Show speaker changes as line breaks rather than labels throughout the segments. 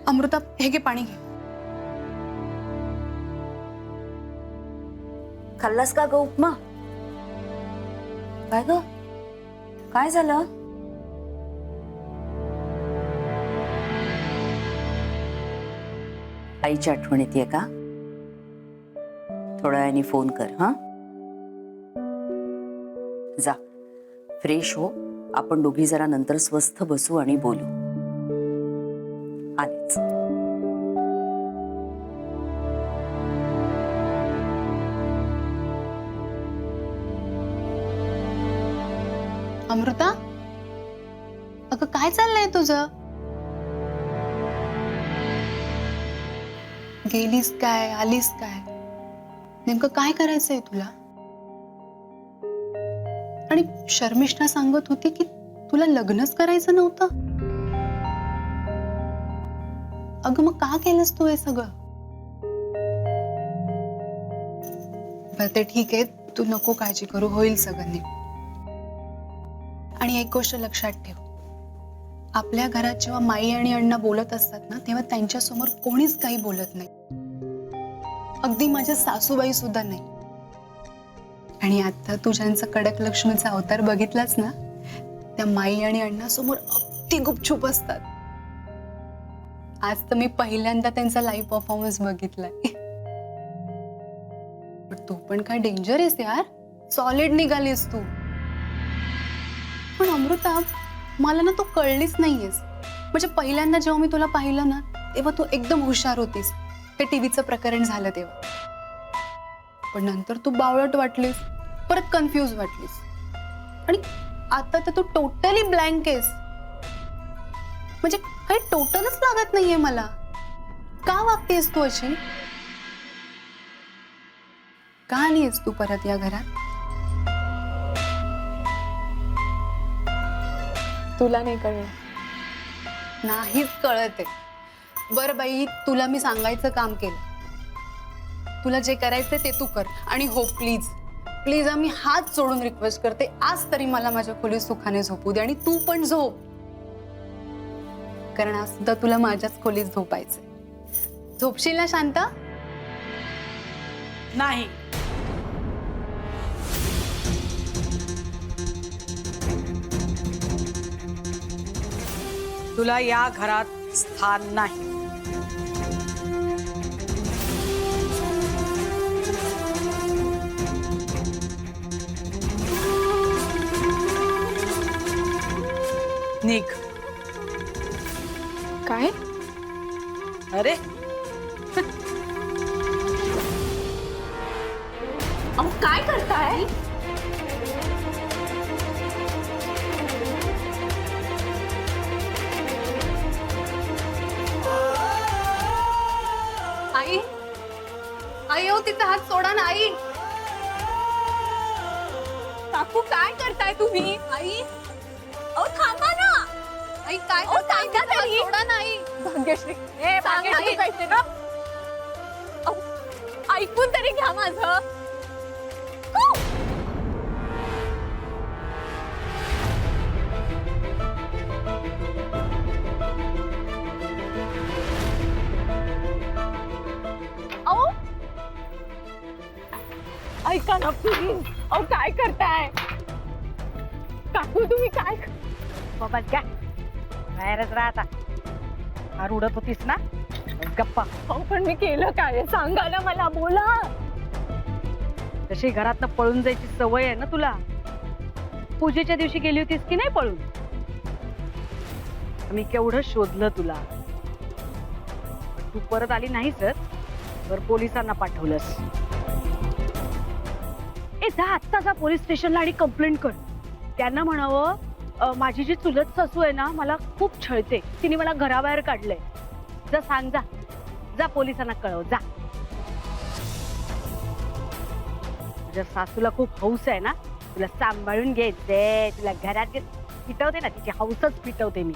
अमृता हे घे पाणी घे.
खाल्लास का ग उपमा? काय ग, काय झालं? आईची आठवण येते का? थोड्या वेळाने फोन कर. हा, जा फ्रेश हो. आपण दोघी जरा नंतर स्वस्थ बसू आणि बोलू. आलेच.
अमृता, अगं काय चाललंय तुझं? गेलीस काय, आलीस काय? नेमकं काय करायचंय तुला? आणि शर्मिष्ठा सांगत होती की तुला लग्नच करायचं नव्हतं. अगं मग का केलंस तू हे सगळं? बरं ते ठीक आहे, तू नको काळजी करू, होईल सगळं नीट. आणि एक गोष्ट लक्षात ठेव, आपल्या घरात जेव्हा माई आणि अण्णा बोलत असतात ना, तेव्हा त्यांच्या समोर कोणीच काही बोलत नाही. अगदी माझ्या सासूबाई सुद्धा नाही. आणि आता तू ज्यांचा कडक लक्ष्मीचा अवतार बघितलास ना, त्या माई आणि अण्णा समोर अगदी गुपचूप असतात. आज तर मी पहिल्यांदा त्यांचा लाईव्ह परफॉर्मन्स बघितलाय. पण तू पण काय डेंजर आहेस यार, सॉलिड निघालीस तू. पण अमृता, मला ना तू कळलीच नाहीयेस. म्हणजे पहिल्यांदा जेव्हा मी तुला पाहिलं ना, तेव्हा तू एकदम हुशार होतीस. ते टीव्हीचं प्रकरण झालं तेव्हा. पण नंतर तू बावळट वाटलीस, परत कन्फ्यूज वाटलीस, आणि आता तर तू टोटली ब्लँक आहेस. म्हणजे काही टोटलच लागत नाहीये मला. का वागतेस तू अशी? का आलीयस तू परत या घरात? तुला नाही कळलं? नाहीच कळत आहे. बरं बाई, तुला मी सांगायचं काम केलं. तुला जे करायचं ते तू कर. आणि हो प्लीज प्लीज, आम्ही हात जोडून रिक्वेस्ट करते, आज तरी मला माझ्या खोलीत सुखाने झोपू दे. आणि तू पण झोप, कारण आज सुद्धा तुला माझ्याच खोलीत झोपायचंय. झोपशील ना शांता?
नाही. तुला या घरात स्थान नाही. निघ.
काय?
अरे
अहो काय करताय?
आई, आई हो, तिचा हात सोडा ना आई. काकू काय करताय तुम्ही? आई,
अहो थांबा ना.
आई काय करताय? तिचा हात सोडा ना आई.
भाग्यश्री, भाग्यश्री पाहिजे ना. ऐकून तरी घ्या माझं. ऐका ना प्लीज. अहो काय करताय काकू तुम्ही? काय
बाबा काय बाहेरच राहता. फार उडत होतीस ना गप्पा.
अहो पण मी केलं काय सांगा ना मला, बोला.
तशी घरातनं पळून जायची सवय आहे ना तुला. पूजेच्या दिवशी गेली होतीस की नाही पळून? मी केवढं शोधलं तुला. तू परत आली नाहीस तर पोलिसांना पाठवलंस. जा आत्ता जा पोलीस स्टेशनला आणि कंप्लेंट कर. त्यांना म्हणावं माझी जी चुलत सासू आहे ना, मला खूप छळते, तिने मला घराबाहेर काढलंय. जा सांग, जा जा पोलिसांना कळव जा. तुझ्या सासूला खूप हौस आहे ना, तुला सांभाळून घ्यायचंय, तुला घरात पिटवते ना, तिची हौसच पिटवते मी.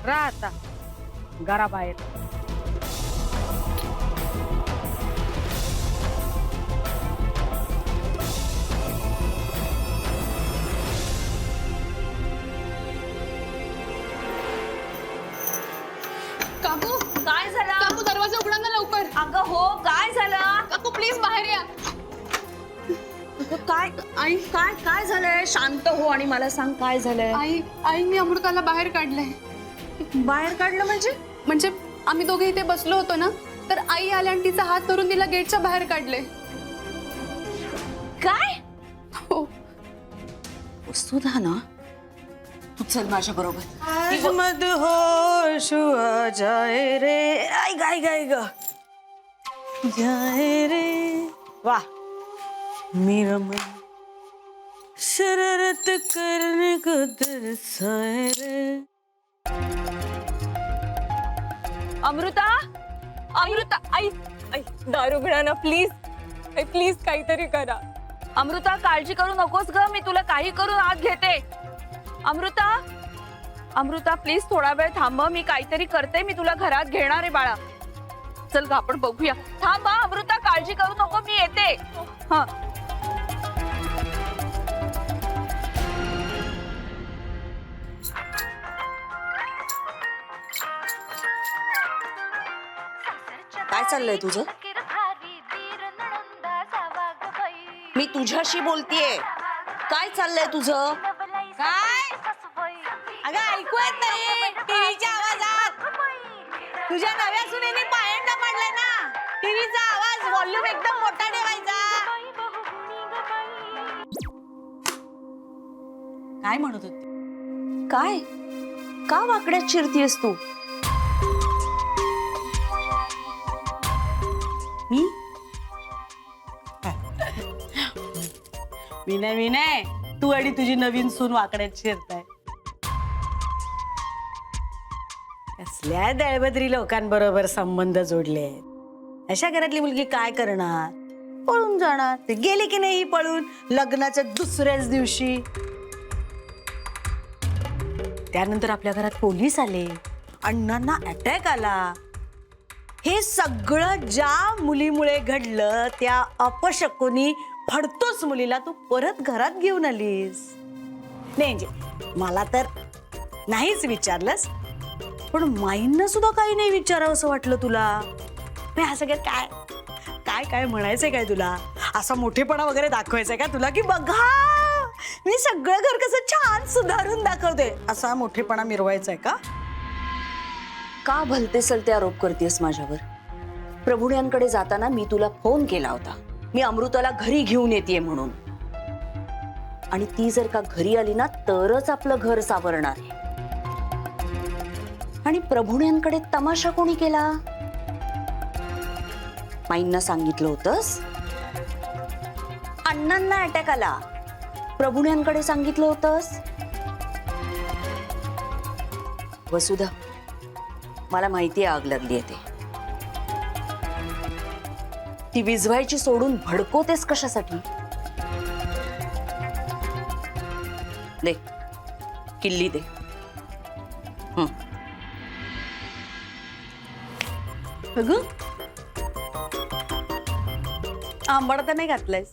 राह आता घराबाहेर.
अगं हो, काय झालं?
काकू प्लीज बाहेर या.
काय आई काय काय झालंय? शांत हो आणि मला सांग काय झालंय.
आईंनी अमृताला बाहेर काढलंय.
बाहेर काढलं म्हणजे?
म्हणजे आम्ही दोघे इथे बसलो होतो ना, तर आई आल्या आणि तिचा हात धरून तिला गेटच्या बाहेर काढले.
काय?
हो.
सुधा ना, तू चल माझ्या बरोबर.
आज मदहोश हुआ जाए रे, आई गाय गाय ग जाए रे. वाह, मेरा मन शरारत करने को तरसाए रे.
अमृता, अमृता, आई आई दारू उघडा ना प्लीज. आई प्लीज काहीतरी करा. अमृता काळजी करू नकोस ग, मी तुला काही करून आत घेते. अमृता, अमृता प्लीज थोडा वेळ थांब, मी काहीतरी करते. मी तुला घरात घेणार आहे बाळा. चल ग आपण बघूया. थांब अमृता, काळजी करू नको, मी येते. हा
काय चाललंय तुझं? मी तुझ्याशी बोलतेय. काय चाललंय तुझं?
काय अगं ऐकू येत नाही टीव्हीच्या आवाजात. तुझ्या नव्या सुनेने पायंडा पाडलाय ना. टीव्हीचा आवाज व्हॉल्यूम एकदम मोठा ठेवायचा. काय म्हणत होती?
काय का वाकड्यात शिरतीयस तू?
मी मी नाही तू आणि तुझी नवीन सून वाकड्यात शिरताय. कसल्या दळबद्री लोकांबरोबर संबंध जोडले. अशा घरातली मुलगी काय करणार? पळून जाणार. ते गेली की नाही पळून लग्नाच्या दुसऱ्याच दिवशी. त्यानंतर आपल्या घरात पोलीस आले, अण्णांना अटॅक आला. हे सगळं ज्या मुलीमुळे घडलं त्या अपशकुनी फडतोस मुलीला तू परत घरात घेऊन आलीस. नाही म्हणजे मला तर नाहीच विचारलंस, पण माईंना सुद्धा काही नाही विचारावं असं वाटलं तुला. नाही असं काय काय काय म्हणायचंय काय तुला? असा मोठेपणा वगैरे दाखवायचंय का तुला, की बघा मी सगळं घर कसं छान सुधारून दाखवते असा मोठेपणा मिरवायचाय का?
का भलते सलते आरोप करतेस माझ्यावर? प्रभुण्यांकडे जाताना मी तुला फोन केला होता, मी अमृताला घरी घेऊन येते म्हणून. आणि ती जर का घरी आली ना तरच आपलं घर सावरणार आहे. आणि प्रभुण्यांकडे तमाशा कोणी केला? माईंना सांगितलं होतंस? अण्णांना अटॅक आला, प्रभुण्यांकडे सांगितलं होतंस? वसुधा, मला माहिती आहे आग लागली आहे ते. ती विझवायची सोडून भडकवतेस कशासाठी? दे किल्ली दे.
अगं आंबड तर नाही घातलंयस,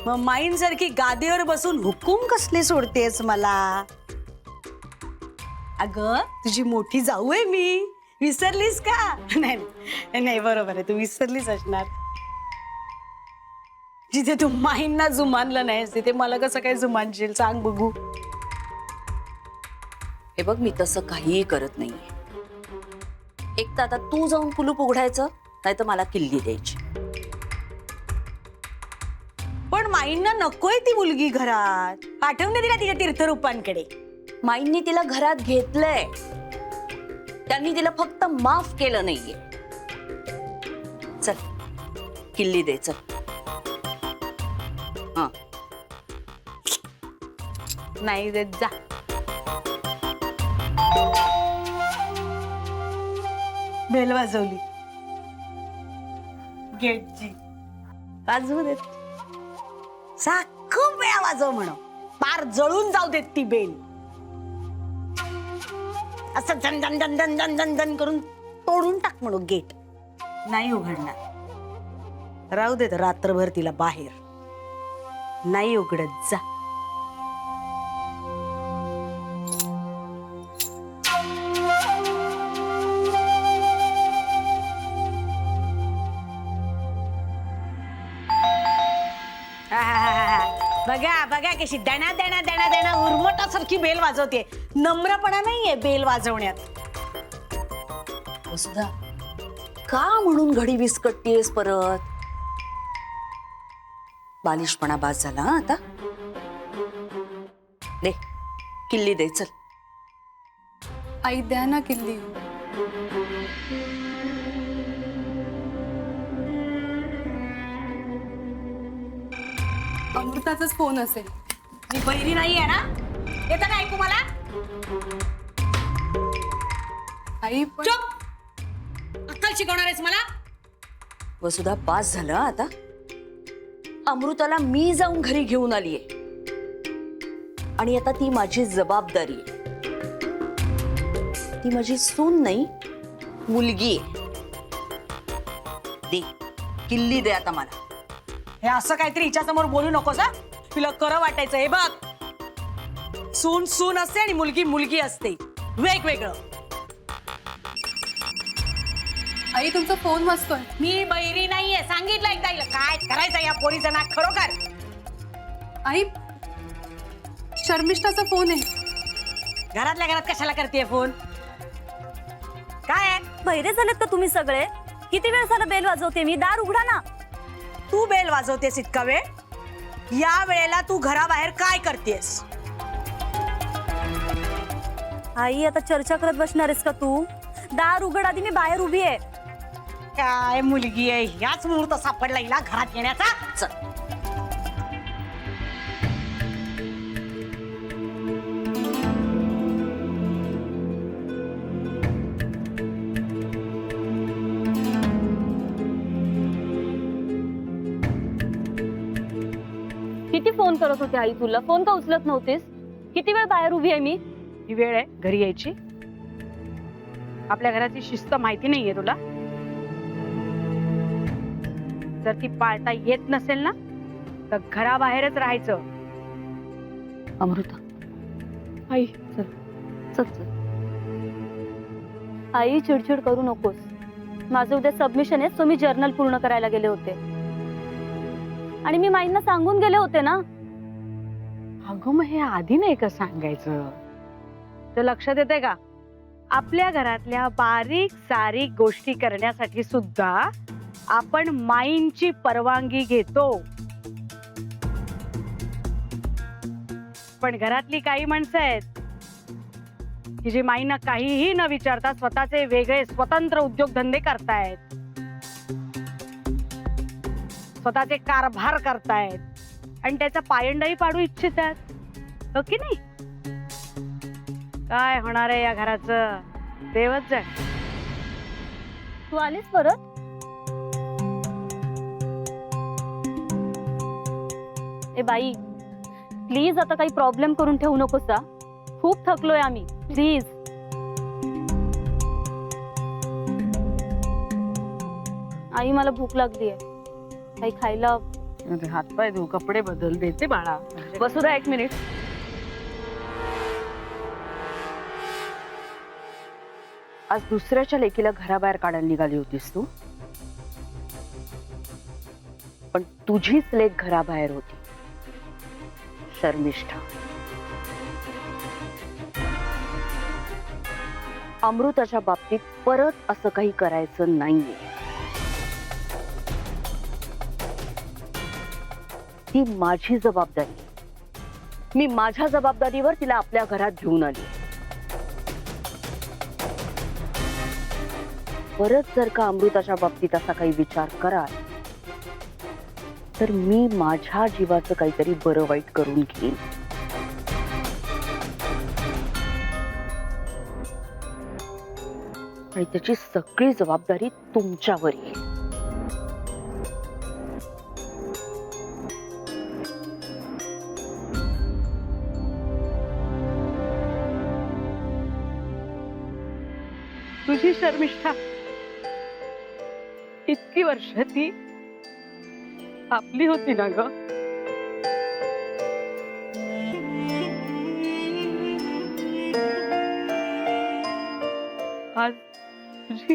मग माईंसारखी गादीवर बसून हुकूम कसले सोडतेस मला? अगं तुझी मोठी जाऊ आहे मी, विसरलीस का? नाही नाही बरोबर आहे, तू विसरलीस असणार. जिथे तू माईंना जुमानलं नाहीस तिथे मला कसं काय जुमानशील सांग बघू.
हे बघ, मी तसं काहीही करत नाहीये. एक तर आता तू जाऊन कुलूप उघडायचं, नाही तर मला किल्ली द्यायची.
पण माईंना नकोय ती मुलगी घरात, पाठवून दिला तिच्या तीर्थरूपांकडे.
माईंनी तिला घरात घेतलंय, त्यांनी तिला फक्त माफ केलं नाहीये. चल किल्ली दे, चल. हा
नाही देत जा. बेल वाजवली गेटची, वाजवू देत. खूप वेळा वाजव म्हण, पार जळून जाऊ देत ती बेल. असं झन झन झन झन झन झन झन करून तोडून टाक म्हणू गेट. नाही उघडणार, राहू देत रात्रभर तिला बाहेर. नाही उघडत जा. बघा बघा कशी दणा दणा दणा दणा उर्मटासारखी बेल वाजवते. नम्रपणा नाहीये बेल वाजवण्यात.
वसुधा, का म्हणून घडी विस्कटतीयस परत? बालिशपणा बास झाला हं आता. दे किल्ली दे, चल.
आई द्या ना किल्ली. अमृताचाच फोन असेल.
मी बहिरी नाहीये ना, येतं का ऐकू मला?
आई पण
चुप, अक्कल शिकवणार आहेस मला?
वसुधा, बास झालं हं आता. अमृताला मी जाऊन घरी घेऊन आलीये आणि आता ती माझी जबाबदारी आहे. ती माझी सून नाही, मुलगी आहे. दे किल्ली दे आता मला.
हे असं काहीतरी हिच्या समोर बोलू नकोस हा. तुला खरं वाटायचं. हे बघ, सून सून असते आणि मुलगी मुलगी असते, वेगवेगळं.
आई तुमचा फोन वाजतोय.
मी बहिरी नाहीये, सांगितलं एकदा हिला. काय करायचं या पोरीचं ना खरोखर.
आई शर्मिष्ठाचा फोन आहे.
घरातल्या घरात कशाला करतेय फोन? काय आहे?
बहिरे झालेत का तुम्ही सगळे? किती वेळ झाला बेल वाजवते मी, दार उघडा ना.
तू बेल वाजवतेस इतका वेळ? या वेळेला तू घराबाहेर काय करतेस?
आई आता चर्चा करत बसणार आहेस का तू? दार उघड आधी, मी बाहेर उभी आहे.
काय मुलगी आहे, ह्याच मुहूर्त सापडला हिला घरात येण्याचा.
चल.
किती फोन करत होते आई तुला, फोन का उचलत नव्हतीस? किती वेळ बाहेर उभी आहे मी.
ही वेळ आहे घरी यायची. आपल्या घराची शिस्त माहिती नाहीये तुला? जर ती पाळता येत नसेल ना तर घराबाहेरच राहायचं.
अमृता,
आई
चल चल. आई चिडचिड करू नकोस. माझं उद्या सबमिशन आहे, सो मी जर्नल पूर्ण करायला गेले होते आणि मी माईंना सांगून गेले होते ना.
अगं मग हे आधी नाही का सांगायचं? तर लक्षात येते का? आपल्या घरातल्या बारीक सारीक गोष्टी करण्यासाठी सुद्धा आपण माईंची परवानगी घेतो. पण घरातली काही माणसं आहेत की जी माईंना काहीही न विचारता स्वतःचे वेगळे स्वतंत्र उद्योगधंदे करतायत, स्वतःचे कारभार करतायत आणि त्याचा पायंडाही पाडू इच्छितात. हो की नाही? काय होणार आहे या घराचं देवच जाण.
तू आलीस परत? ए बाई, प्लीज आता काही प्रॉब्लेम करून ठेवू नकोस हा. खूप थकलोय आम्ही, प्लीज. आई मला भूक लागली आहे, काही खायला.
हातपाय धुऊ, कपडे बदल, देते बाळा.
वसुधा, एक मिनिट.
आज दुसऱ्याच्या लेकीला घराबाहेर काढायला निघाली होतीस तू, पण तुझीच लेक घराबाहेर होती, शर्मिष्ठा. अमृताच्या बाबतीत परत असं काही करायचं नाहीये. ती माझी जबाबदारी. मी माझ्या जबाबदारीवर तिला आपल्या घरात घेऊन आली. परत जर का अमृताच्या बाबतीत असा काही विचार कराल तर मी माझ्या जीवाचं काहीतरी बरं वाईट करून घेईन. आणि त्याची सगळी जबाबदारी तुमच्यावर येईल.
तुझी शर्मिष्ठा इतकी वर्ष ती आपली होती ना ग. आज तुझी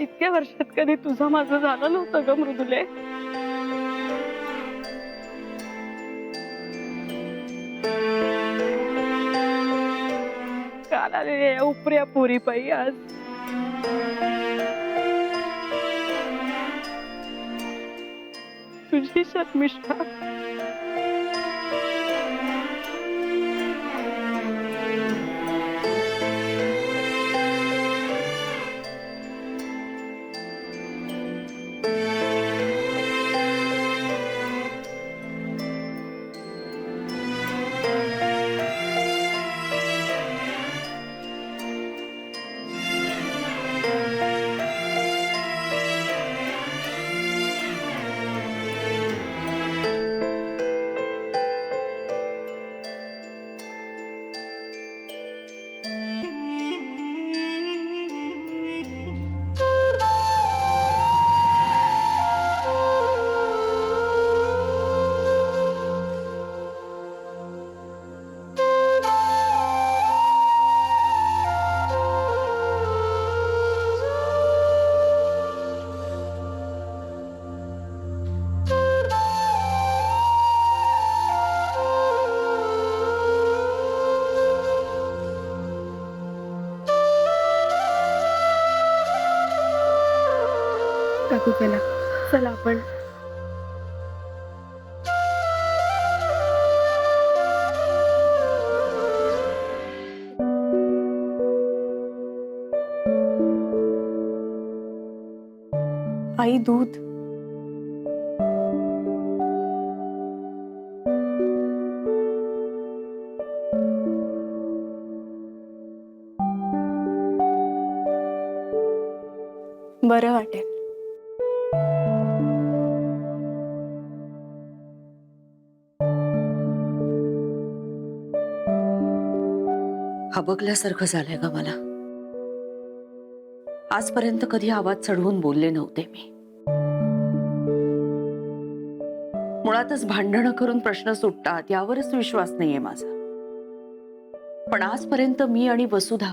इतक्या वर्षात कधी तुझं माझं झालं नव्हतं ग मृदुले. काल आलेल्या या उपऱ्या पोरी पायी आज तुझी शर्मिष्ठा. काकू चला आपण
आई दूध. बरं वाटेल.
हबकल्यासारखं झालंय ग मला. आजपर्यंत कधी आवाज चढवून बोलले नव्हते मी. मुळातच भांडणं करून प्रश्न सुटतात यावरच विश्वास नाहीये माझा. पण आजपर्यंत मी आणि वसुधा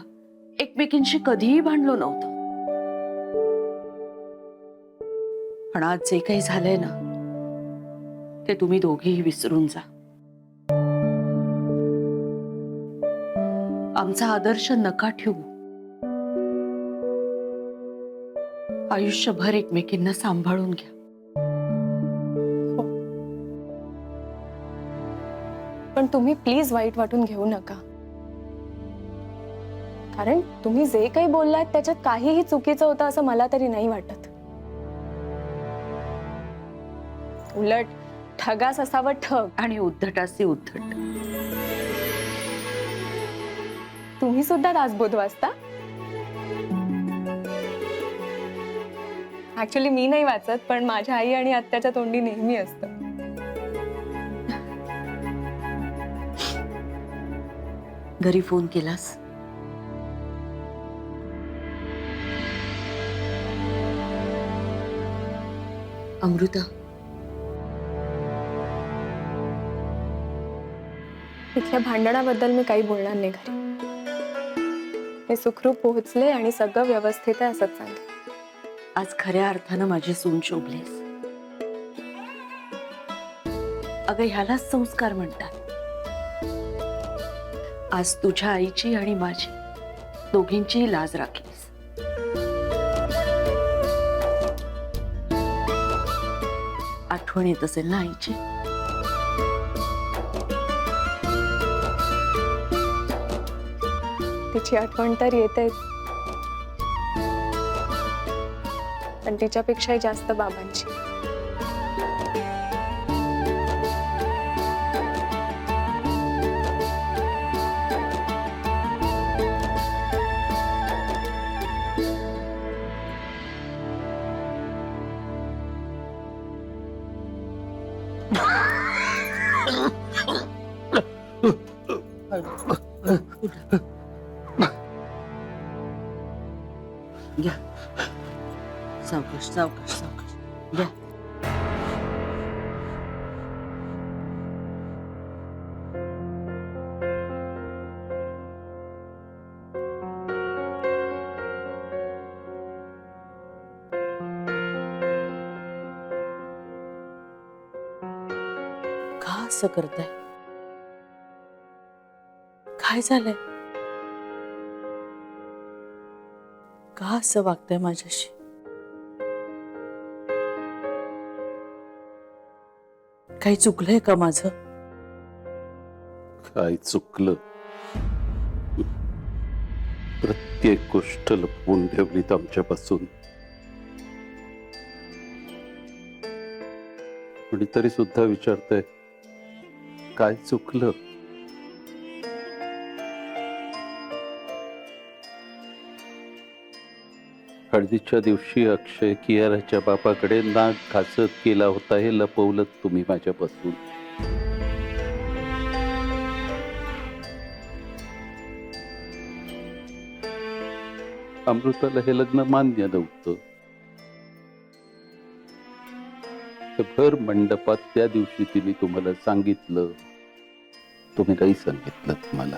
एकमेकींशी कधीही भांडलो नव्हतो. पण आज जे काही झालंय ना ते तुम्ही दोघीही विसरून जा. आमचा आदर्श नका ठेवू. आयुष्यभर एकमेकींना सांभाळून घ्या.
पण तुम्ही प्लीज वाईट वाटून घेऊ नका. कारण तुम्ही जे काही बोललात त्याच्यात काहीही चुकीचं होतं असं मला तरी नाही वाटत. उलट ठगास असावं ठग
आणि उद्धटाचे उद्धट.
तुम्ही सुद्धा दासबोध वाचता. ऍक्च्युली मी नाही वाचत, पण माझ्या आई आणि आत्याच्या तोंडी नेहमी असतं.
घरी फोन केलास? अमृता,
इथल्या भांडणाबद्दल मी काही बोलणार नाही घरी. मी सुखरूप पोहोचले आणि सगळं व्यवस्थित आहे असंच सांगेन.
आज खऱ्या अर्थानं माझी सून शोभलीस. अगं ह्यालाच संस्कार म्हणतात. आज तुझ्या आईची आणि माझी दोघींची लाज राखलीस. आठवण येत असेल ना आईची?
तिची आठवण तर येतेच, पण तिच्यापेक्षाही जास्त बाबांची.
घ्या, सावकाश सावकाश सावकाश घ्या.
असं करताय? काय झालंय? का असं वागताय माझ्याशी? काही चुकलंय का माझं?
काय चुकलं? प्रत्येक गोष्ट लपवून ठेवलीत आमच्यापासून. आणि तरी सुद्धा विचारताय काय चुकलं? हळदीच्या दिवशी अक्षय कियाराच्या बापाकडे नाक घासत गेला होता हे लपवलं तुम्ही माझ्यापासून. अमृताला हे लग्न मान्य नव्हतं. भर मंडपात त्या दिवशी तिने तुम्हाला सांगितलं, तुम्ही काही सांगितलं मला.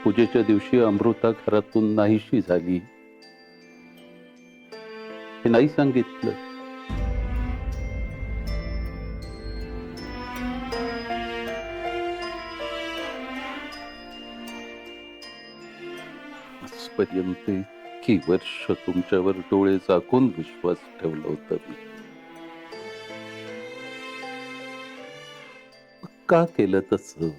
पूजेच्या दिवशी अमृता घरातून नाहीशी झाली हे नाही सांगितलं. आजपर्यंत इतकी वर्ष तुमच्यावर डोळे झाकून विश्वास ठेवला होता मी. का केलं तसं?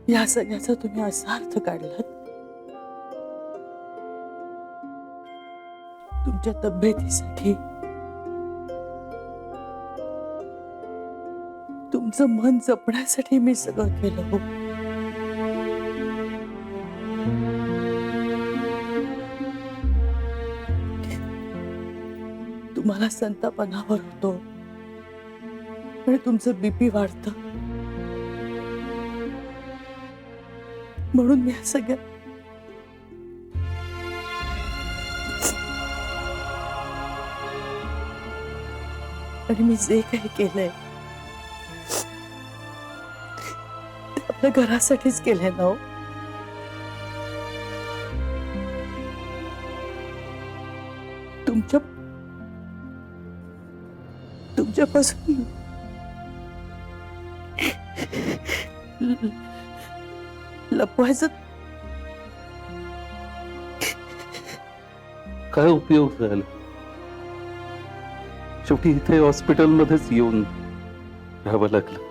या सगळ्याचा तुम्ही असा अर्थ काढलात? तुमच्या तब्येतीसाठी, तुमचं मन जपण्यासाठी मी सगळं केलं हो. तुम्हाला संताप अनावर होतो आणि तुमचं बीपी वाढतं, म्हणून मी सगळ्या आणि मी जे काही केलंय ते आपल्या घरासाठीच केलंय ना हो. तुमच्यापासून लपवायचं
काय उपयोग झाला? शेवटी इथे हॉस्पिटलमध्येच येऊन राहावं लागलं.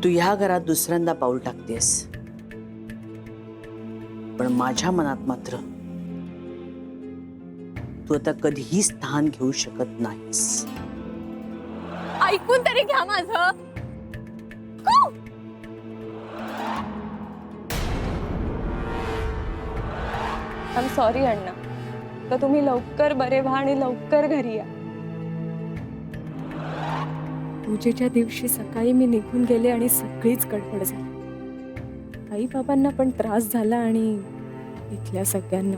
तू ह्या घरात दुसऱ्यांदा पाऊल टाकतेस, पण माझ्या मनात मात्र तू आता कधीही स्थान घेऊ शकत नाहीस.
ऐकून तरी घ्या माझं.
आय एम सॉरी अण्णा. तर तुम्ही लवकर बरे व्हा आणि लवकर घरी या. पूजेच्या दिवशी सकाळी मी निघून गेले आणि सगळीच गडबड झाली. आई बाबांना पण त्रास झाला आणि इथल्या सगळ्यांना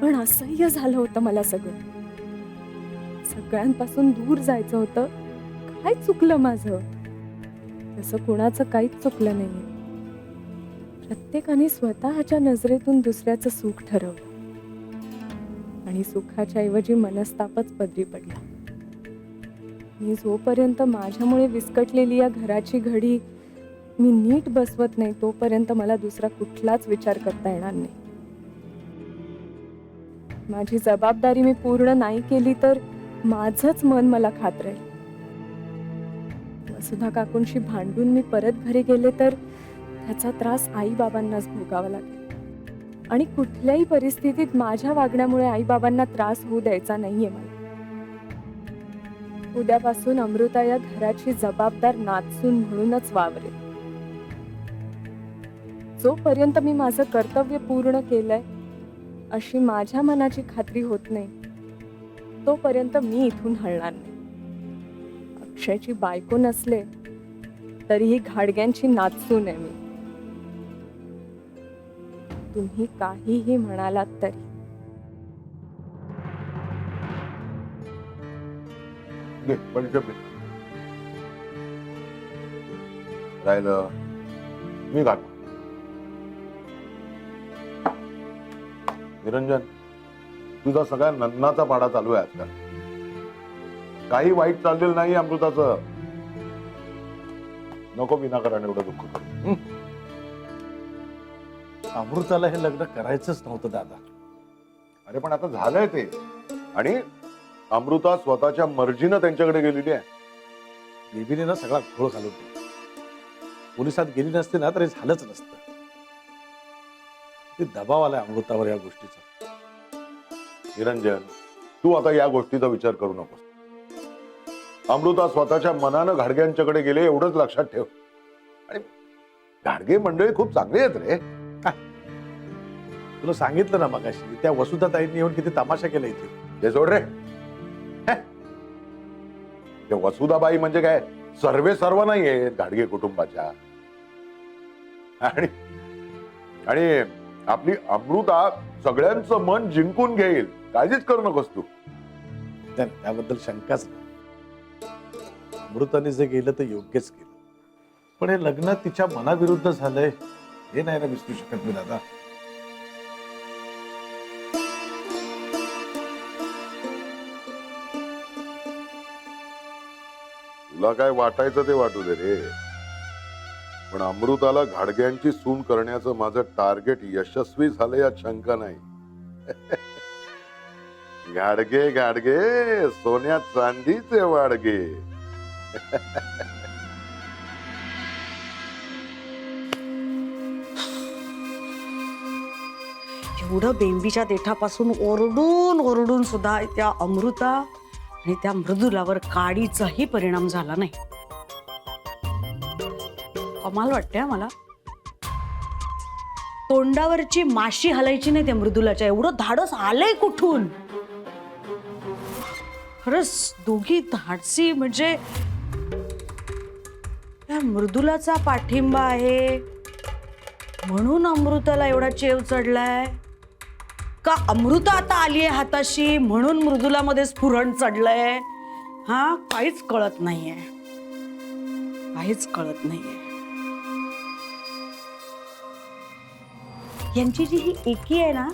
पण असह्य झालं होतं मला सगळं. सगळ्यांपासून दूर जायचं होतं. काय चुकलं माझं? तसं कुणाचं काहीच चुकलं नाहीये. प्रत्येकाने स्वतःच्या नजरेतून दुसऱ्याचं सुख ठरवलं आणि सुखाच्या ऐवजी मनस्तापच पदरी पडला. मी जोपर्यंत माझ्यामुळे विस्कटलेली या घराची घडी मी नीट बसवत नाही तोपर्यंत मला दुसरा कुठलाच विचार करता येणार नाही. माझी जबाबदारी मी पूर्ण नाही केली तर माझंच मन मला खात राहील. वसुधा काकूंशी भांडून मी परत घरी गेले तर त्याचा त्रास आई बाबांनाच भोगावा लागेल आणि कुठल्याही परिस्थितीत माझ्या वागण्यामुळे आई बाबांना त्रास होऊ द्यायचा नाहीये मला. उद्यापासून अमृता या घराची जबाबदार नातसून म्हणूनच वावरेल. जोपर्यंत मी माझं कर्तव्य पूर्ण केलंय अशी माझ्या मनाची खात्री होत नाही तोपर्यंत मी इथून हलणार नाही. अक्षयची बायको नसले तरीही घाडग्यांची नातसून आहे मी. तुम्ही काहीही म्हणालात तरी.
राहिलं मी घाल. निरंजन, तुझा सगळ्या नन्नाचा पाडा चालू आहे आजकाल. काही वाईट चाललेलं नाही अमृताचं. नको विनाकारण एवढं दुःख करू.
अमृताला हे लग्न करायचंच नव्हतं दादा.
अरे पण आता झालंय ते. आणि अमृता स्वतःच्या मर्जीनं त्यांच्याकडे गेलेली आहे.
बेबीने ना सगळा घोळ घालून दिला. पोलिसात गेली नसते ना तर हे झालंच नसतं. ते दबाव आलाय अमृतावर या गोष्टीचा.
निरंजन, तू आता या गोष्टीचा विचार करू नकोस. अमृता स्वतःच्या मनानं घाडग्यांच्याकडे गेले एवढंच लक्षात ठेव. आणि घाडगे मंडळी खूप चांगली आहेत रे.
तुला सांगितलं ना मगाशी, त्या वसुधा ताईंनी येऊन किती तमाशा केला इथे.
ते सोड रे. ते वसुधाबाई म्हणजे काय सर्वे सर्व नाहीये घाडगे कुटुंबाच्या. आणि आणि आपली अमृता सगळ्यांचं मन जिंकून घेईल. काळजीच करू नकोस तू.
त्याबद्दल शंकाच नाही. अमृताने जे केलं ते योग्यच केलं. पण हे लग्न तिच्या मनाविरुद्ध झालंय हे नाही ना विसरू शकत मी दादा.
तुला काय वाटायचं ते वाटू दे रे. पण अमृताला घाडग्यांची सून करण्याचं माझं टार्गेट यशस्वी झालं यात शंका नाही. घाडगे घाडगे सोन्या चांदीचे वाडगे.
एवढं बेंबीच्या देठापासून ओरडून ओरडून सुद्धा त्या अमृता आणि त्या मृदुलावर काडीचाही परिणाम झाला नाही. कमाल वाटते मला. तोंडावरची माशी हलायची नाही त्या मृदुलाच्या. एवढं धाडस आलंय कुठून? खरंच दोघी धाडसी. म्हणजे त्या मृदुलाचा पाठिंबा आहे म्हणून अमृताला एवढा चेव चढलाय का अमृता आता आली आहे हाताशी म्हणून मृदुलामध्ये स्फुरण चढलंय? हा, काहीच कळत नाहीये. काहीच कळत नाहीये. यांची जी ही एकी आहे ना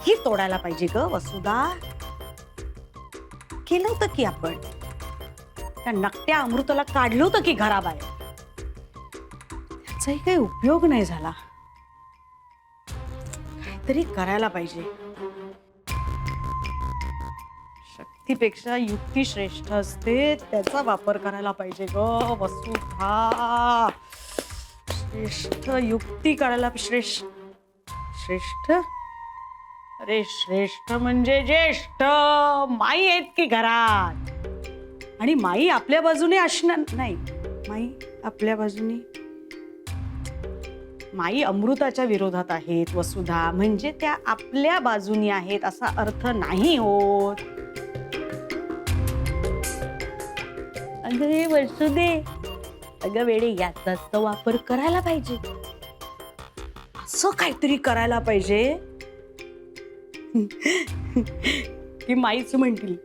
ही तोडायला पाहिजे ग वसुधा. केलं होतं की आपण. त्या नकट्या अमृताला काढलं होतं की घराबाहेर. त्याचाही काही उपयोग नाही झाला. काहीतरी करायला पाहिजे. शक्य शक्तीपेक्षा युक्ती श्रेष्ठ असते, त्याचा वापर करायला पाहिजे ग वसुधा. श्रेष्ठ युक्ती काढायला श्रेष्ठ अरे श्रेष्ठ म्हणजे ज्येष्ठ. माई आहेत की घरात, आणि माई आपल्या बाजूने असणार नाही. माई आपल्या बाजूने, माई अमृताच्या विरोधात आहेत वसुधा, म्हणजे त्या आपल्या बाजूनी आहेत असा अर्थ नाही होत. अगं हे वसुदे, अगं वेडे, याचाच वापर करायला पाहिजे. असं काहीतरी करायला पाहिजे की माईच म्हणतील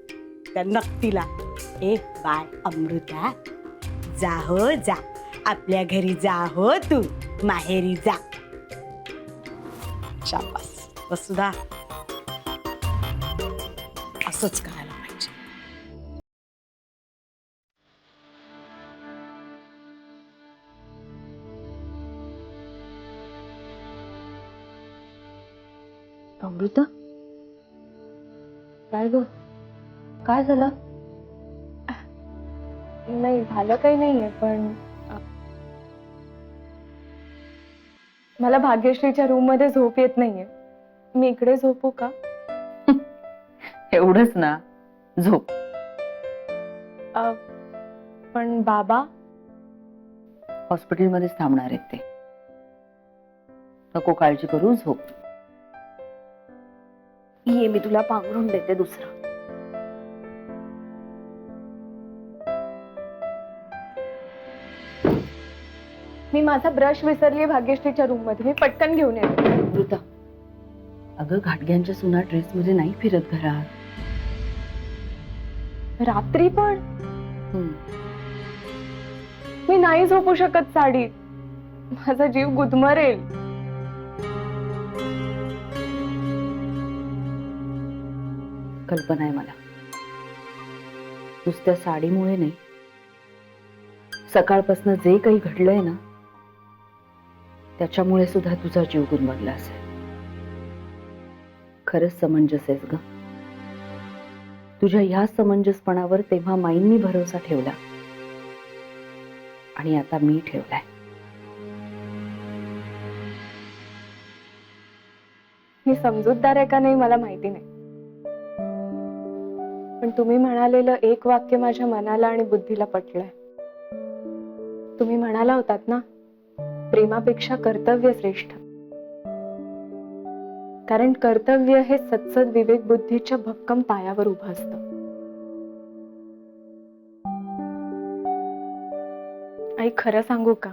त्या नक्तीला, ए बाय अमृता, जा हो जा, आपल्या घरी जा हो, तू माहेरी जा. शाबास वसुधा, असंच करायला पाहिजे.
अमृता, काय ग, काय झालं?
नाही झालं काही नाहीये, पण मला भाग्यश्रीच्या रूम मध्ये झोप येत नाहीये. मी इकडे झोपू का?
एवढंच ना, झोप.
पण बाबा,
हॉस्पिटलमध्येच थांबणार आहेत ते. नको काळजी करू, झोप. ये, मी तुला पांघरून देते दुसरं.
मी माझा ब्रश विसरलीये भाग्यश्रीच्या रूम मध्ये, मी पटकन घेऊन येते.
अमृता, अगं घाटग्यांच्या सुना ड्रेस मध्ये नाही फिरत घरात.
रात्री पण मी नाही झोपू शकत साडीत, माझा जीव गुदमरेल.
कल्पना आहे मला, नुसत्या साडीमुळे नाही, सकाळपासून जे काही घडलंय ना, त्याच्यामुळे सुद्धा तुझा जीव गुदमरला असेल. खरंच समंजस आहेस ग. तुझ्या ह्या समंजसपणावर तेव्हा माईंनी भरोसा ठेवला, आणि आता मी ठेवलाय.
मी समजूतदार आहे का नाही मला माहिती नाही, पण तुम्ही म्हणालेलं एक वाक्य माझ्या मनाला आणि बुद्धीला पटलंय. तुम्ही म्हणाला होतात ना, प्रेमापेक्षा कर्तव्य श्रेष्ठ. कारण कर्तव्य हे सत्सद विवेक बुद्धीच्या भक्कम पायावर उभं असतं. आई, खरं सांगू का,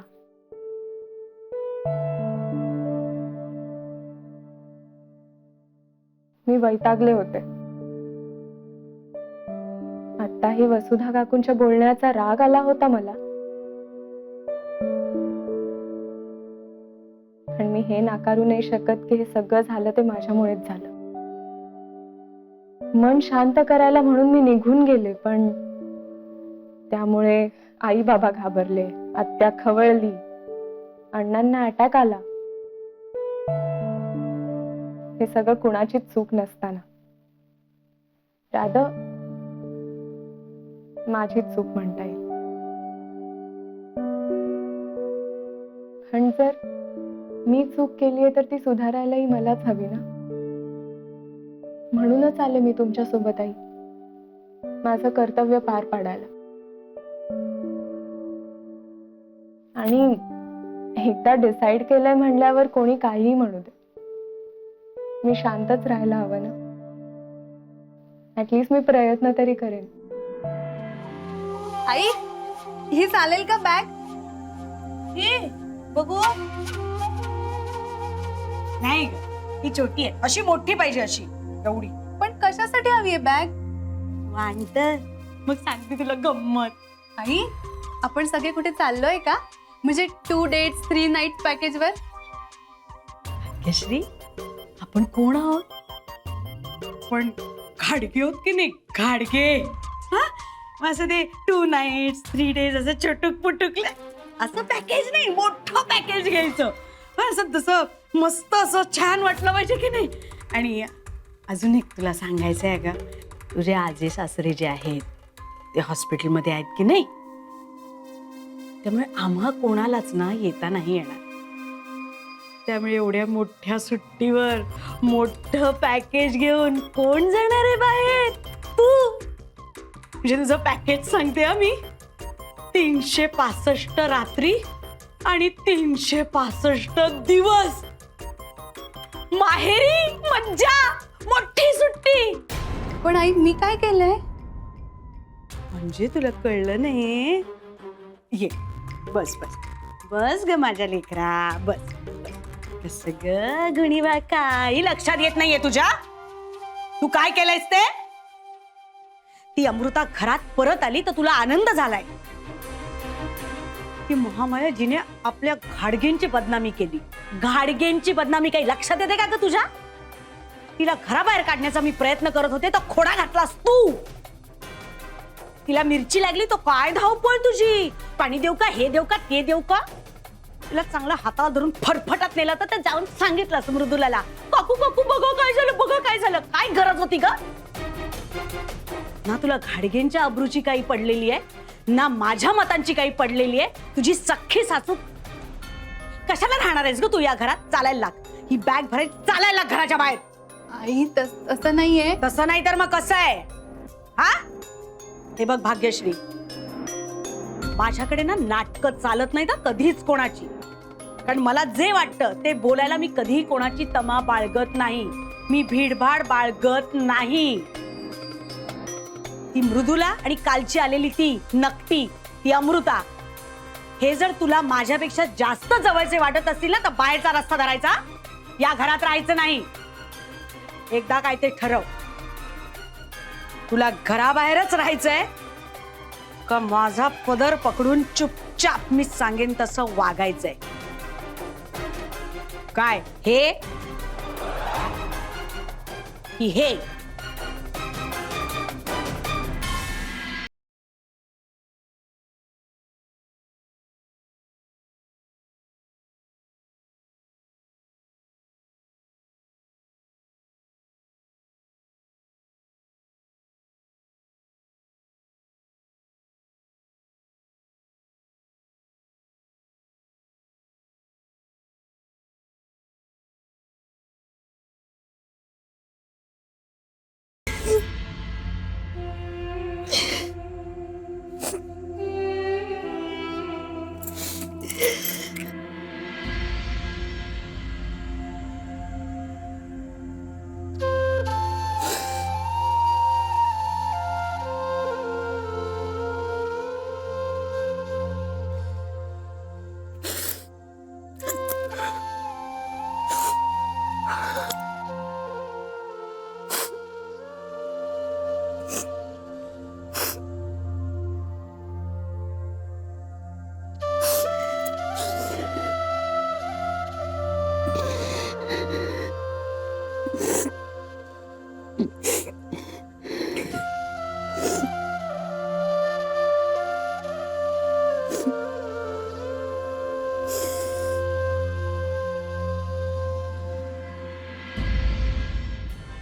मी वैतागले होते. आत्ताही वसुधा काकूंच्या बोलण्याचा राग आला होता मला, पण मी हे नाकारू नाही शकत की हे सगळं झालं ते माझ्यामुळेच झालं. मन शांत करायला म्हणून मी निघून गेले, पण त्यामुळे आई बाबा घाबरले, आत्या खवळली, अण्णांना अटॅक आला. हे सगळं कुणाचीच चूक नसताना राधा माझीच चूक म्हणता येईल. पण जर मी चूक केलीये तर ती सुधारायलाही मलाच हवी ना. म्हणूनच आले मी तुमच्या सोबत आई, माझं कर्तव्य पार पाडायला. आणि एकदा डिसाईड केलंय म्हणल्यावर कोणी काहीही म्हणू दे, मी शांतच राहायला हवं ना. ऍटलीस्ट मी प्रयत्न तरी करेन.
आई, ही चालेल का बॅग?
बघू. नाही ग, ही छोटी आहे, अशी मोठी पाहिजे, अशी एवढी.
पण कशासाठी हवी आहे बॅग?
वांट, मग सांगते तुला गंमत.
आई, आपण सगळे कुठे चाललोय का? म्हणजे 2 days 3 nights पॅकेज वर?
भाग्यश्री, आपण कोण आहोत? पण घाडगे आहोत की नाही, घाडगे. असं ते 2 nights 3 days असं चटुक पुटुकलं असं पॅकेज नाही, मोठं पॅकेज घ्यायचं. असं तसं मस्त असं छान वाटलं पाहिजे की नाही. आणि अजून एक तुला सांगायचं आहे ग, तुझे आजे सासरे जे आहेत ते हॉस्पिटलमध्ये आहेत की नाही, त्यामुळे आम्हा कोणालाच ना येता नाही येणार. त्यामुळे एवढ्या मोठ्या सुट्टीवर मोठं पॅकेज घेऊन कोण जाणार आहे बाहेर? तू. म्हणजे तुझं पॅकेज सांगते हा मी, 365 रात्री आणि 365 दिवस माहेरी मज्जा, मोठी सुट्टी.
पण आई मी काय केलंय?
म्हणजे तुला कळलं नाही? ये बस बस बस ग माझ्या लेकरा, बस. कस ग गुणीबा, काही लक्षात येत नाहीये तुझ्या? तू काय केलंयस ते? ती अमृता घरात परत आली तर तुला आनंद झालाय. ती महामाया जिने आपल्या घाडगेंची बदनामी केली. घाडगेंची बदनामी काही लक्षात येते का ग तुझ्या? तिला घराबाहेर काढण्याचा मी प्रयत्न करत होते तर खोडा घातलास तू. तिला मिरची लागली तो काय धावपळ तुझी. पाणी देऊ का, हे देऊ का, ते देऊ का? तिला चांगला हाताला धरून फटफटात नेला तर जाऊन सांगितलंस मृदुलाला, काकू काकू बघा काय झालं, बघा काय झालं. काय गरज होती ग? ना तुला घाडगेंच्या अब्रूची काही पडलेली आहे, ना माझ्या मतांची काही पडलेली आहे. तुझी सख्खी सासू. कशाला राहणार आहेस ग तू या घरात? चालायला लाग, ही बॅग भरायला चालायला लाग घराच्या बाहेर.
आई तसं नाहीये.
तसं नाही तर मग कसं आहे? हा, हे बघ भाग्यश्री, माझ्याकडे ना नाटकं चालत नाही तर कधीच कोणाची. कारण मला जे वाटतं ते बोलायला मी कधीही कोणाची तमा बाळगत नाही. मी भीडभाड बाळगत नाही. ती मृदुला आणि कालची आलेली ती नकटी, ती अमृता, हे जर तुला माझ्यापेक्षा जास्त जवळचे वाटत असतील ना तर बाहेरचा रस्ता धरायचा, या घरात राहायचं नाही. एकदा काय ते ठरव. तुला घराबाहेरच राहायचंय का माझा पदर पकडून चुपचाप मी सांगेन तसं वागायचंय? काय हे की हे?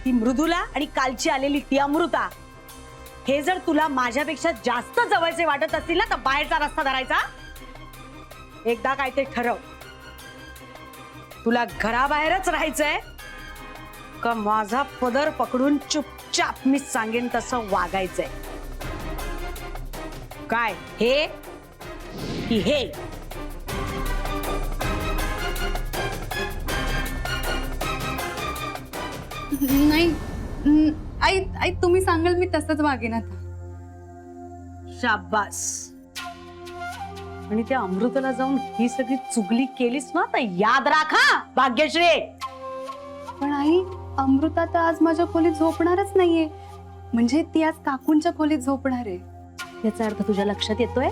ती मृदुला आणि कालची आलेली ती अमृता, हे जर तुला माझ्यापेक्षा जास्त जवळचे वाटत असतील ना तर बाहेरचा रस्ता धरायचा. एकदा काय ते ठरव. तुला घराबाहेरच राहायचंय का माझा पदर पकडून चुपचाप मी सांगेन तसं वागायचंय? काय हे की हे?
नाही आई आई तुम्ही सांगाल मी तसंच वागेन आता.
शाबास. आणि त्या अमृताला जाऊन ही सगळी चुगली केलीस ना तर याद राखा भाग्यश्री.
पण आई अमृता तर आज माझ्या खोलीत झोपणारच नाहीये. म्हणजे ती आज काकूंच्या खोलीत झोपणार आहे.
याचा अर्थ तुझ्या लक्षात येतोय?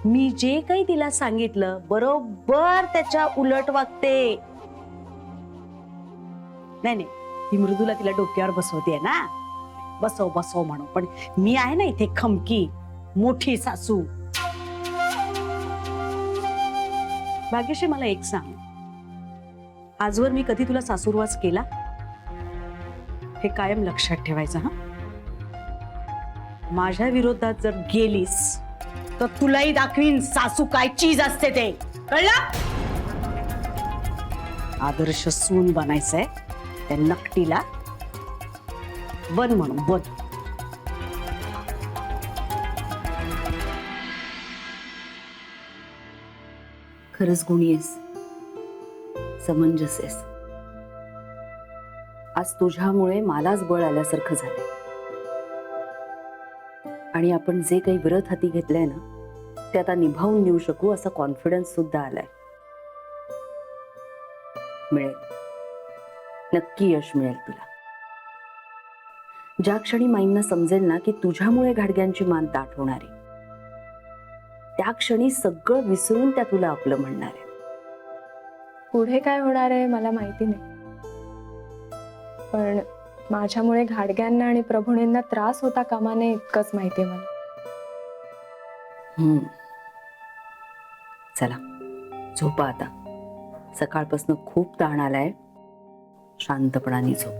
मी जे काही तिला सांगितलं बरोबर त्याच्या उलट वागते. नाही नाही, ही मृदुला तिला डोक्यावर बसवते ना, बसव बसव म्हणून. पण मी आहे ना इथे खमकी मोठी सासू. भाग्यश्री मला एक सांग, आजवर मी कधी तुला सासूरवास केला? हे कायम लक्षात ठेवायचं हा. माझ्या विरोधात जर गेलीस तर तुलाही दाखवीन सासू काय चीज असते ते, कळलं? आदर्श सून बनायचंय त्या नकटीला, बन म्हणून बन.
खरंच गुणी आहेस, समंजस आहेस. आज तुझ्यामुळे मलाच बळ आल्यासारखं झालंय. आणि आपण जे काही व्रत हाती घेतलंय ना ते आता निभावून नेऊ शकू असा कॉन्फिडन्स सुद्धा आलाय. मिळेल, नक्की यश मिळेल तुला. ज्या क्षणी माईंना समजेल ना की तुझ्यामुळे घाडग्यांची मान ताठ होणार आहे, त्या क्षणी सगळं विसरून त्या तुला आपलं म्हणणार आहे.
पुढे काय होणार आहे मला माहिती नाही, पण माझ्यामुळे घाडग्यांना आणि प्रभूणींना त्रास होता कामा नये इतकंच माहिती आहे मला.
चला झोपा आता. सकाळपासून खूप ताण आलाय, शांतपणाने झोप.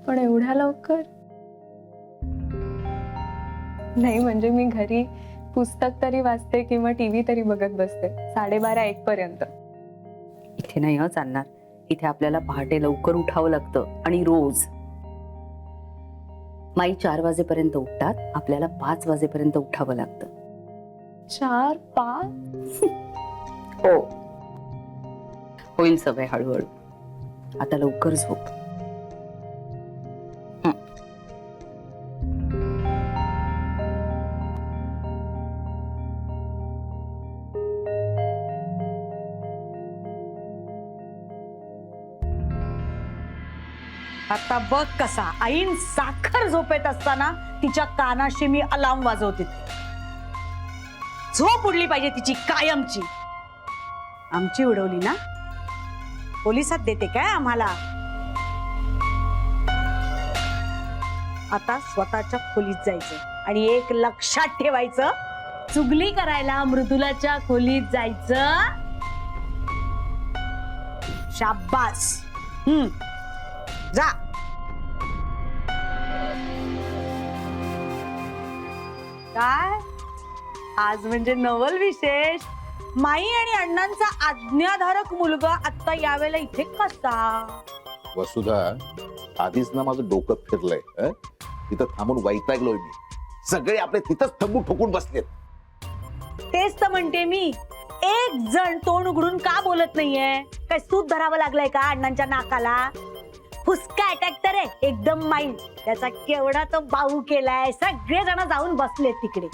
पण एवढ्या लवकर नाही, म्हणजे मी घरी पुस्तक तरी वाचते किंवा टीव्ही तरी बघत बसते 12:30-1 पर्यंत.
इथे नाही हो चालणार. इथे आपल्याला पहाटे लवकर उठावं लागतं आणि रोज. माई 4 वाजेपर्यंत उठतात, आपल्याला 5 वाजेपर्यंत उठावं लागतं.
4-5?
हो, होईल सवय हळूहळू. आता लवकर झोप.
आता बघ कसा आईन साखर झोपेत असताना तिच्या कानाशी मी अलार्म वाजवते. झोप उडली पाहिजे तिची कायमची. आमची उडवली ना, पोलिसात देते काय आम्हाला. आता स्वतःच्या खोलीत जायचं आणि एक लक्षात ठेवायचं, चुगली करायला मृदुलाच्या खोलीत जायचं. शाब्बास. जा. काय आज म्हणजे नवल विशेष. माई आणि अण्णांचा आज्ञाधारक मुलगा आता यावेळेला इथे कसा?
वसुधा, आधीच ना माझं डोकं फिरलंय. तिथं थांबून वैतागलोय मी. सगळे आपले तिथंच थंबू ठोकून बसलेत.
तेच तर म्हणते मी, एक जण तोंड उघडून का बोलत नाहीये? काय सूत धरावं लागलंय का अण्णांच्या नाकाला? फुसका अटॅक तर आहे एकदम माइंड. त्याचा केवढा तो बाहू केलाय. सगळे जण जाऊन बसलेत तिकडे.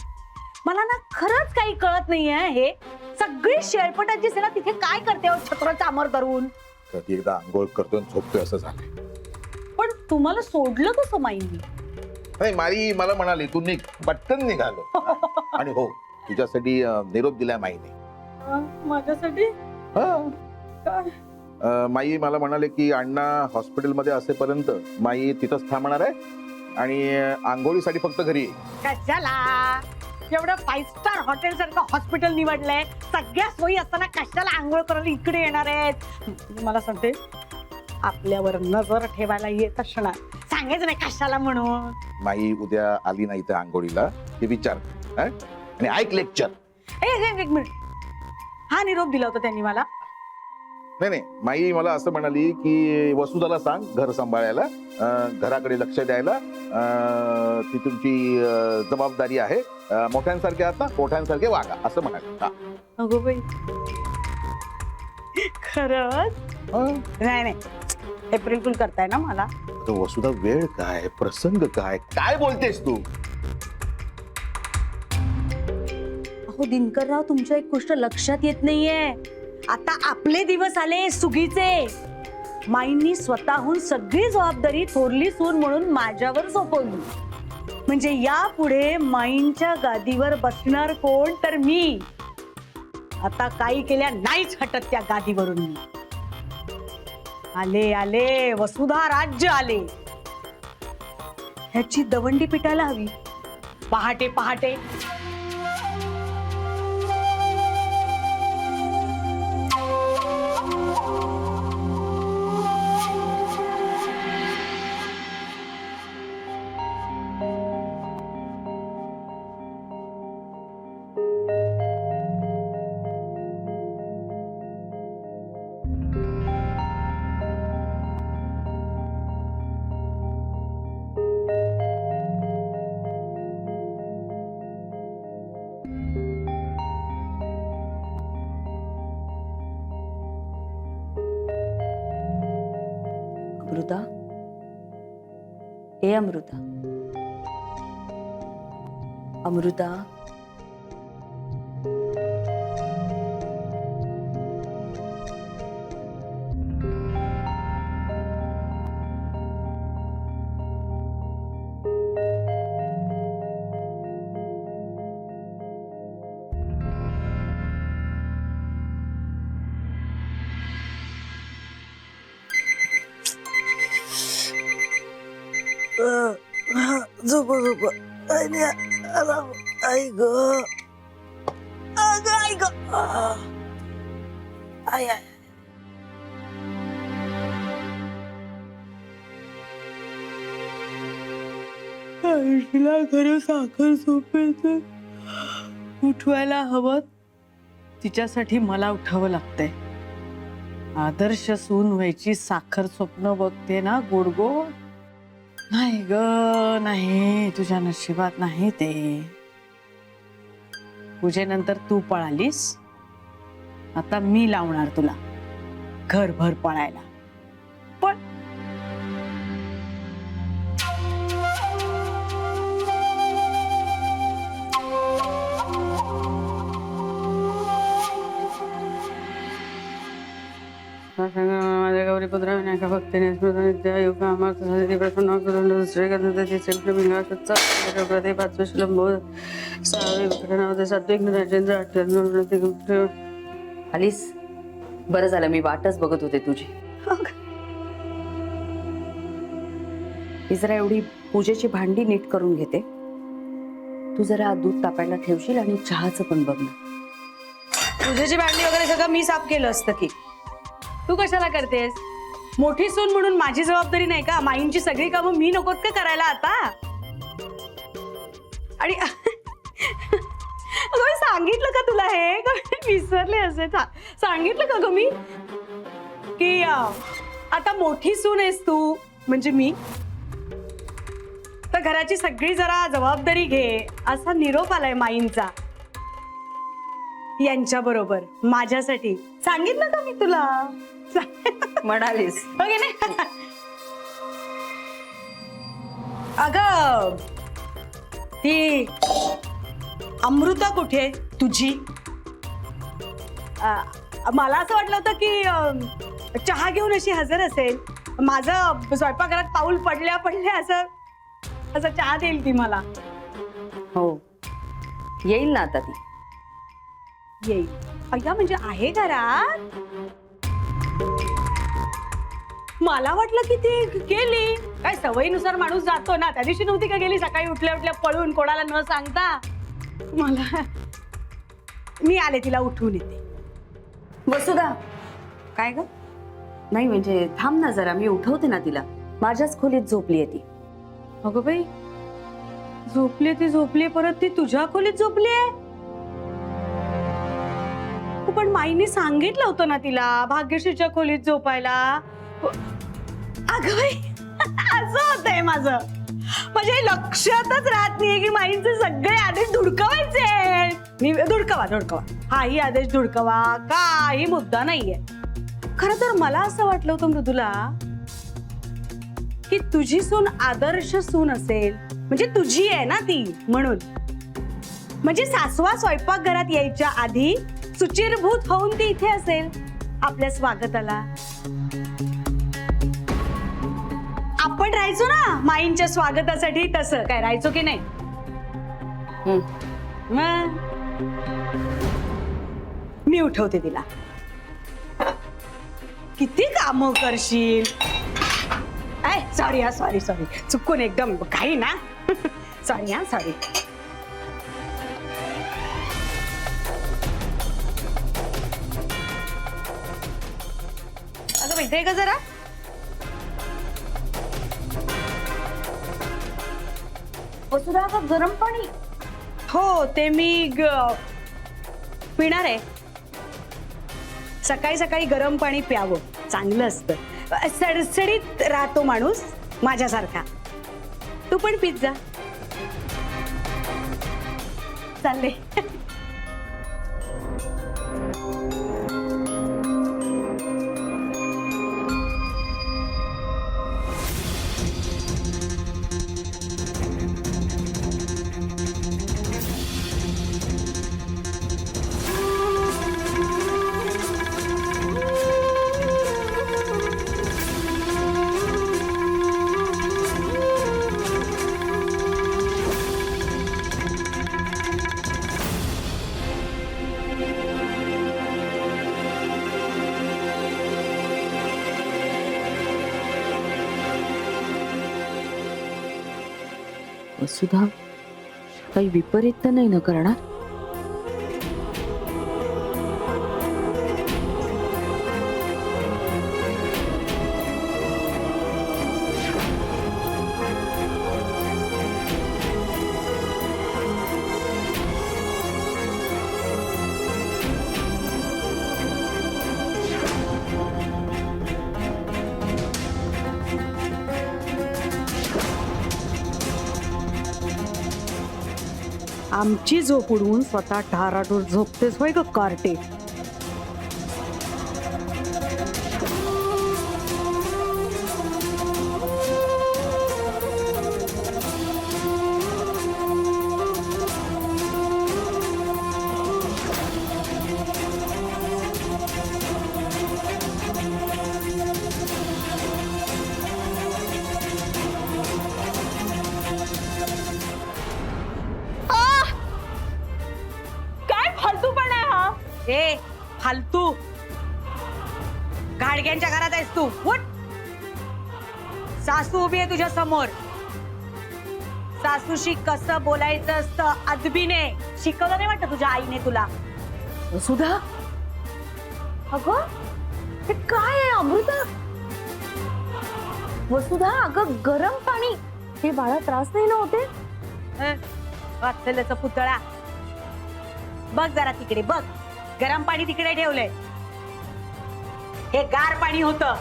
मला ना खरंच काही कळत नाहीये. हे सगळी शेळपटाची सेना तिथे काय करते छत्र चामर धरून?
कधी एकदा आंघोळ करतोय झोपतोय असं झालंय.
पण तुम्हाला सोडलं कसं माईंनी?
नाही, माई मला म्हणाली तू निघ. पटकन निघालो. आणि हो, तुझ्यासाठी निरोप दिलाय माईने.
माझ्यासाठी?
माई मला म्हणाले की अण्णा हॉस्पिटलमध्ये असेपर्यंत माई तिथंच थांबणार आहे आणि आंघोळीसाठी फक्त घरी ये.
कशाला? एवढं 5 स्टार हॉटेल सारखं हॉस्पिटल निवडलंय, सगळ्या सोयी असताना कशाला आंघोळ करायला इकडे येणार आहेत? मला सांगते, आपल्यावर नजर ठेवायला येत असणार. सांगायचं नाही कशाला म्हणून.
माई उद्या आली नाही तर आंघोळीला ते विचार आणि ऐक लेक्चर.
एक मिनिट, हा निरोप दिला होता त्यांनी मला?
नाही, माई मला असं म्हणाली की वसुधाला सांग घर सांभाळायला, घराकडे लक्ष द्यायला. ती तुमची जबाबदारी आहे. मोठ्यांसारखे आहात ना, मोठ्यांसारखे वागा असं म्हणाले.
अगो बाई, खरंच? नाही, एप्रिल फुल करताय ना मला?
तो वसुधा, वेळ काय, प्रसंग काय, काय बोलतेस तू?
अहो दिनकरराव, तुमच्या एक गोष्ट लक्षात येत नाहीये. आता आपले दिवस आले सुगीचे. माईंनी स्वतःहून सगळी जबाबदारी थोरली सून म्हणून माझ्यावर सोपवली. म्हणजे यापुढे माईंच्या गादीवर बसणार कोण? तर मी. आता काही केल्या नाहीच हटत त्या गादीवरून मी. आले आले वसुधा राज्य आले. ह्याची दवंडी पिटायला हवी. पहाटे पहाटे
अमृता, ए अमृता, अमृता,
झोप झोप आई ग आई ग आय आय आईला खरं साखर झोपेचं उठवायला हवं. तिच्यासाठी मला उठावं लागतंय. आदर्श सून व्हायची साखर स्वप्न बघते ना गोड गोड. नाही ग नाही, तुझ्या नशिबात नाही ते. पूजेनंतर तू पळालीस, आता मी लावणार तुला घरभर पळायला. पण माझ्या गौरी पुत्र विनायका भक्तीने स्मृती योग अमर्थ साधी प्रसन्न दुसरे प्रति पाचवे श्लोक सहावे विक्रमावते सात्विक राजेंद्र आठवते.
आलीस, बरं झालं, मी वाटच बघत होते तुझी. मी जरा एवढी पूजेची भांडी नीट करून घेते. तू जरा दूध तापायला ठेवशील आणि चहाचं पण बघ ना.
पूजेची भांडी वगैरे सगळं मी साफ केलं असतं की. तू कशाला करतेस? मोठी सून म्हणून माझी जबाबदारी नाही का? माईंची सगळी कामं मी नकोत का करायला आता? आणि अगं मी सांगितलं का तुला हे? विसरले असे. सांगितलं का ग मी की आता मोठी सून आहेस तू म्हणजे मी, तर घराची सगळी जरा जबाबदारी घे असा निरोप आलाय माईंचा यांच्या बरोबर माझ्यासाठी. सांगितलं का मी तुला?
म्हणालीस
ओके ना. अगं ती अमृता कुठे तुझी? मला असं वाटलं होतं की चहा घेऊन अशी हजर असेल. माझं स्वयंपाकघरात पाऊल पडल्या पडल्या असं चहा देईल ती मला.
हो, येईल ना आता ती.
येईल अय्या म्हणजे आहे घरात. मला वाटलं की ती गेली. काय सवयीनुसार माणूस जातो ना. त्या दिवशी नव्हती का गेली सकाळी उठल्या उठल्या पळून कोणाला न सांगता. मला मी आले तिला उठवून येते.
वसुधा, काय ग? नाही म्हणजे थांब ना जरा, मी उठवते ना तिला. माझ्याच खोलीत झोपली आहे ती.
अगं बाई, झोपली परत ती तुझ्या खोलीत झोपली आहे? पण माईने सांगितलं होतं ना तिला भाग्यश्रीच्या खोलीत झोपायला. अगं बाई, असं होतंय माझं. म्हणजे लक्षातच राहत नाहीये की माईंचे सगळे आदेश धुडकवायचे. मी धुडकवा हाही आदेश धुडकवा, काही मुद्दा नाहीये. खरं तर मला असं वाटलं होतं मृदुला की तुझी सून आदर्श सून असेल, म्हणजे तुझी आहे ना ती म्हणून. म्हणजे सासवा स्वयंपाकघरात यायच्या आधी सुचिरभूत होऊन ती इथे असेल आपल्या स्वागताला. आपण राहायचो ना माईंच्या स्वागतासाठी, तसं काय राहायचो की नाही? मी उठवते तिला. किती काम करशील. सॉरी चुकून एकदम काही ना. सॉरी. अगं माहितीये का जरा
वसुधा, आता गरम पाणी.
हो ते मी पिणार आहे. सकाळी सकाळी गरम पाणी प्यावं, चांगलं असतं. सडसडीत राहतो माणूस माझ्यासारखा. तू पण पीत जा. चालले.
वसुधा काही विपरीत तर नाही ना करणार?
आमची झोप उडवून स्वतः ठाराडूर झोपतेस होय ग कार्टे?
काय फालतूपणा आहे हा?
ए फालतू, गाडग्यांच्या घरात आहेस तू. उठ. सासू उभी आहे तुझ्या समोर. सासूशी कसं बोलायचं असतं अदबीने शिकवलं नाही वाटत तुझ्या आईने तुला?
वसुधा,
अगं हे काय आहे अमृता? वसुधा अगं गरम पाणी. हे बाळा त्रास नाही ना होते?
वात्सल्याचा पुतळा बघ जरा तिकडे बघ. गरम पाणी तिकडे ठेवलंय. हे गार पाणी होतं.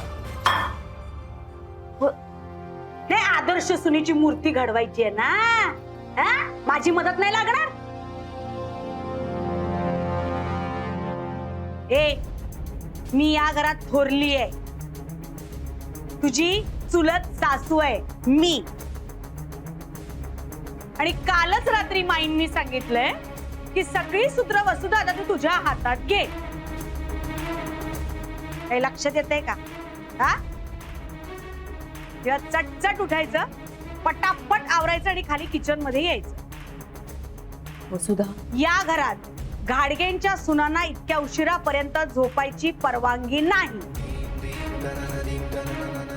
हे आदर्श सुनेची मूर्ती घडवायची आहे ना. हा? माझी मदत नाही लागणार. ए मी या घरात थोरली आहे. तुझी चुलत सासू आहे मी. आणि कालच रात्री माईंनी सांगितलंय की सगळी सूत्र वसुधा आता तू तुझ्या हातात घे. काही लक्षात येतंय का? हा? तेव्हा चटचट उठायचं, पटापट आवरायचं आणि खाली किचन मध्ये यायचं.
वसुधा,
या घरात घाडगेंच्या सुनांना इतक्या उशिरापर्यंत झोपायची परवानगी नाही.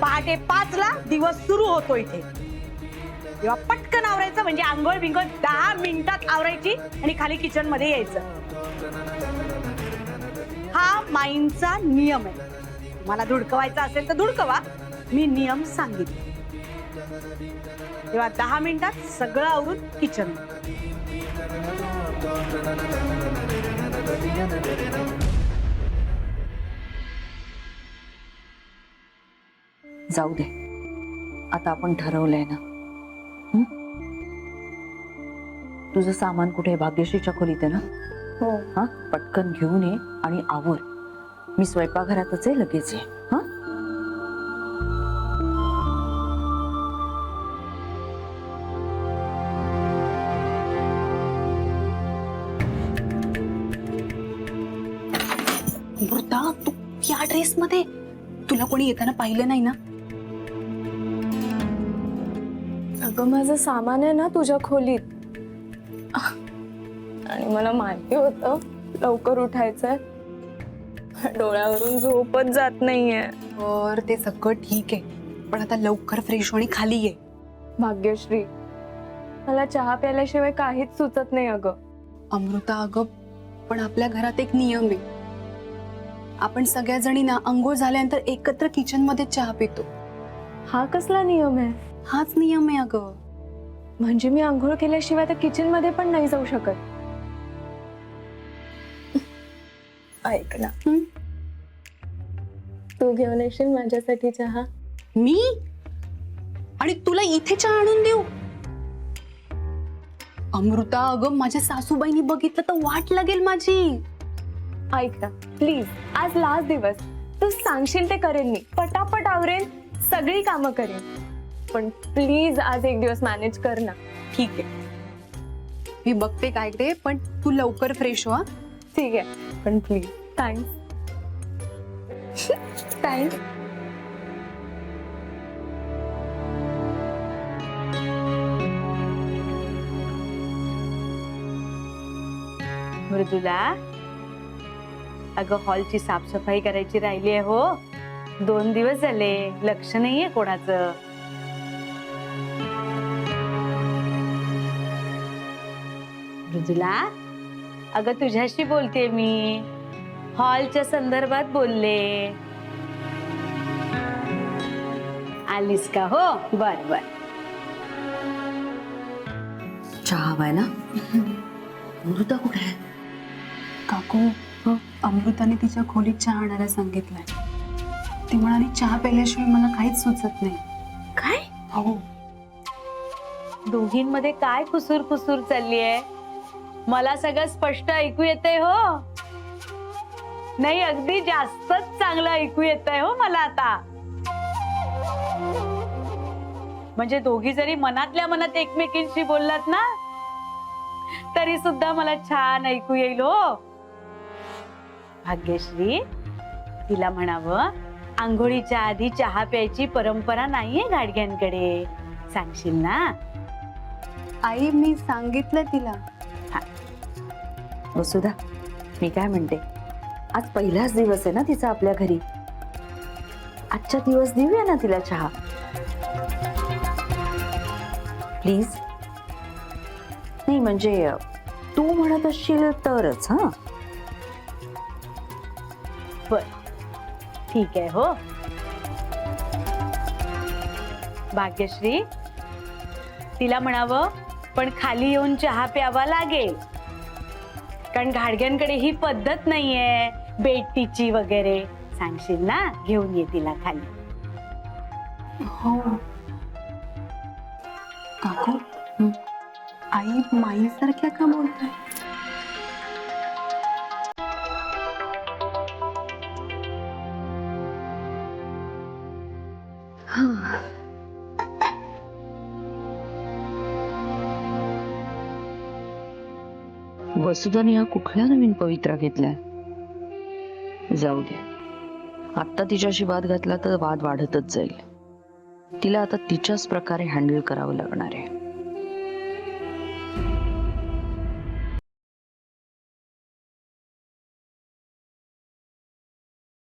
पहाटे 5ला दिवस सुरू होतो इथे. तेव्हा पटकन आवरायचं, म्हणजे आंघोळ बिंघोळ 10 मिनिटात आवरायची आणि खाली किचन मध्ये यायचं. हा माईंचा नियम आहे. तुम्हाला धुडकवायचा असेल तर धुडकवा, मी नियम सांगितले. तेव्हा 10 मिनिटात सगळं आवरून किचन.
जाऊ दे, आता आपण ठरवलंय ना. हं? तुझं सामान कुठे? भाग्यश्रीच्या खोलीत आहे ना?
हो.
हा, पटकन घेऊन ये आणि आवर. मी स्वयंपाकघरातच आहे, लगेच आहे. हा,
अमृता, तू या ड्रेस मध्ये? तुला कोणी येताना पाहिलं नाही ना?
अगं माझं सामान आहे ना तुझ्या खोलीत, आणि मला माहिती होतं लवकर उठायचंय. डोळ्यावरून झोपच जात नाहीये.
तर ते सगळं ठीक आहे, पण आता लवकर फ्रेश आणि खाली ये.
भाग्यश्री, मला चहा प्यायल्याशिवाय काहीच सुचत नाही अगं.
अमृता अगं, पण आपल्या घरात एक नियम आहे. आपण सगळ्या जणी ना अंघोळ झाल्यानंतर एकत्र किचन मध्ये चहा पितो.
हा कसला नियम आहे?
हाच नियम आहे अगं.
म्हणजे मी आंघोळ केल्याशिवाय तर किचन मध्ये पण नाही जाऊ शकत. ऐक ना, तू घेऊन येशील माझ्यासाठी चहा?
मी? आणि तुला इथे चहा आणून देऊ? अमृता अगं, माझ्या सासूबाईंनी बघितलं तर वाट लागेल माझी.
ऐक ना प्लीज, आज लास्ट दिवस, तू सांगशील ते करेन मी. पटापट आवरेन, सगळी कामं करेन. पण प्लीज आज एक दिवस मॅनेज कर ना.
ठीक आहे, मी बघते काय ते, पण तू लवकर फ्रेश हो.
ठीक आहे, पण प्लीज. थँक्स. थँक्स.
मृदुला, अगं हॉलची साफसफाई करायची राहिली आहे हो. 2 दिवस झाले, लक्ष नाहीये कोणाचं.
मृदुला, अगं तुझ्याशी बोलते मी. हॉलच्या संदर्भात बोलले. आलीस का? हो, बर बर.
चहा हवाय ना? अमृता कुठे आहे?
काकू अमृताने तिच्या खोलीत चहा आणायला सांगितलंय. ती म्हणाली चहा प्यायल्याशिवाय मला काहीच सुचत नाही.
काय?
हो.
दोघींमध्ये काय कुसूर कुसूर चाललीये? मला सगळं स्पष्ट ऐकू येतंय हो. नाही, अगदी जास्तच चांगलं ऐकू येतंय हो मला आता. म्हणजे दोघी जरी मनातल्या मनात एकमेकींशी बोललात ना, तरी सुद्धा मला छान ऐकू येईल हो. भाग्यश्री, तिला म्हणावं, आंघोळीच्या आधी चहा प्यायची परंपरा नाहीये गाडग्यांकडे. सांगशील ना?
आई, मी सांगितलं तिला.
वसुधा, मी काय म्हणते, आज पहिलाच दिवस आहे ना तिचा आपल्या घरी. आजच्या दिवस देऊया ना तिला चहा, प्लीज. नाही म्हणजे तू म्हणत असशील तरच. हा,
बर, ठीक आहे हो. भाग्यश्री, तिला म्हणावं, पण खाली येऊन चहा प्यावा लागेल, कारण घाडग्यांकडे ही पद्धत नाहीये बेटीची वगैरे. सांगशील ना? घेऊन ये तिला खाली.
हो. काकू, आई माईसारख्या का बोलताय?
वसुधाने हा कुठल्या नवीन पवित्रा घेतलाय? जाऊ दे, आता तिच्याशी वाद घातला तर वाद वाढतच जाईल. तिला आता तिच्याच प्रकारे हँडल करावं लागणार आहे.